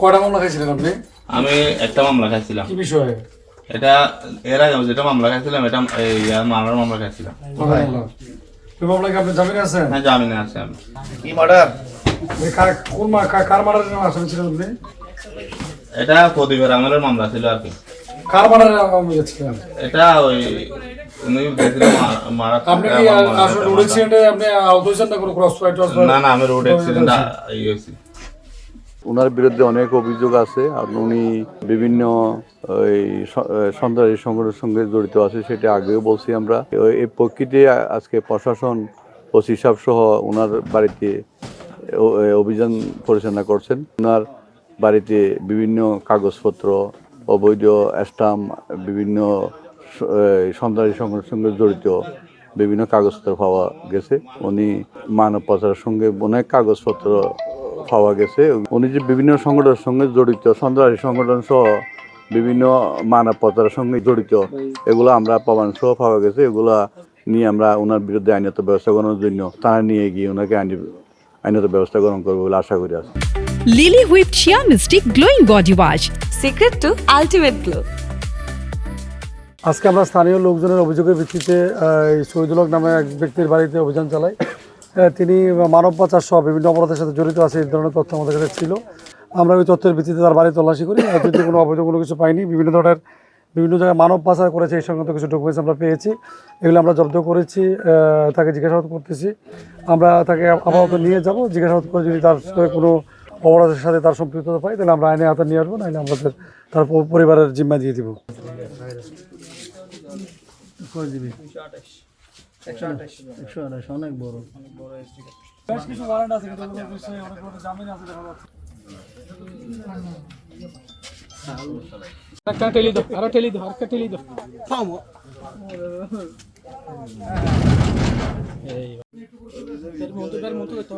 কয়টা মামলা খাইছিলেন আপনি? আমি একটা মামলা খাইছিলাম। কি বিষয়ে? এটা এর আগে যেটা মামলা খাইছিলাম এটা মামলার মামলা খাইছিলাম। ওই মামলায় কি আপনি জামিনে আছেন? হ্যাঁ, জামিনে আছে আমি। কি মার্ডার? কার মার্ডারের আসামি ছিলেন আপনি? এটা প্রদীপের আঙুলের মামলা ছিল আর কি। কার মার্ডারের আসামি ছিলেন? এটা ওই উনি গেছিলেন মারা। আপনি কি আসলে রোড অ্যাক্সিডেন্টে আপনি আহত হয়েছেন না কোনো ক্রস ফাইট? না না, আমি রোড অ্যাক্সিডেন্ট হয়েছি। ওনার বিরুদ্ধে অনেক অভিযোগ আছে আর উনি বিভিন্ন সন্ত্রাসী সংগঠনের সঙ্গে জড়িত আছে, সেটা আগেও বলছি আমরা। এই প্রেক্ষিতে আজকে প্রশাসন ওসি সাহেব সহ ওনার বাড়িতে অভিযান পরিচালনা করছেন। ওনার বাড়িতে বিভিন্ন কাগজপত্র, অবৈধ স্টাম্প, বিভিন্ন সন্ত্রাসী সংগঠনের সঙ্গে জড়িত বিভিন্ন কাগজপত্র পাওয়া গেছে। উনি মানব পাচারের সঙ্গে অনেক কাগজপত্র পাওয়া গেছে। উনি যে বিভিন্ন সংগঠনের সঙ্গে জড়িত, সন্ত্রাসী সংগঠন সহ বিভিন্ন মানব পাচারের সঙ্গে জড়িত, এগুলো আমরা প্রমাণ সহ পাওয়া গেছে। এগুলা নিয়ে আমরা ওনার বিরুদ্ধে আইনত ব্যবস্থা গ্রহণের জন্য থানায় নিয়ে গিয়ে ওনাকে আইনত ব্যবস্থা গ্রহণ করবো বলে আশা করি আছে। লিলি হুইপ চিয়া মিস্টি glowing body wash, secret two ultimate glow. আজকে আমরা স্থানীয় লোকজনের অভিযোগের ভিত্তিতে শহীদুল হক নামে এক ব্যক্তির বাড়িতে অভিযান চালাই। তিনি মানব পাচার সহ বিভিন্ন অপরাধের সাথে জড়িত আছে, এই ধরনের তথ্য আমাদের কাছে ছিল। আমরা ওই তথ্যের ভিত্তিতে তার বাড়ি তল্লাশি করি। যদি কোনো অবৈধ কোনো কিছু পাইনি। বিভিন্ন জায়গায় মানব পাচার করেছে এই সংক্রান্ত কিছু ডকুমেন্টস আমরা পেয়েছি, এগুলো আমরা জব্দ করেছি। তাকে জিজ্ঞাসাবাদ করতেছি। আমরা তাকে আপাতত নিয়ে যাব, জিজ্ঞাসাবাদ করে যদি তার কোনো অপরাধের সাথে তার সম্পৃক্ততা পাই তাহলে আমরা আইনে হাতে নিয়ে আসবো, নাহলে আমাদের তার পরিবারের জিম্মা দিয়ে দিব। অনেক বড় বেশ কিছু ওয়ারেন্ট আছে, কিন্তু অনেক জামিন আছে দেখা যাচ্ছে। একটা টেলি দাও, আরেকটা টেলি দাও, আরেকটা টেলি দাও। থামো। এই এর মতো তো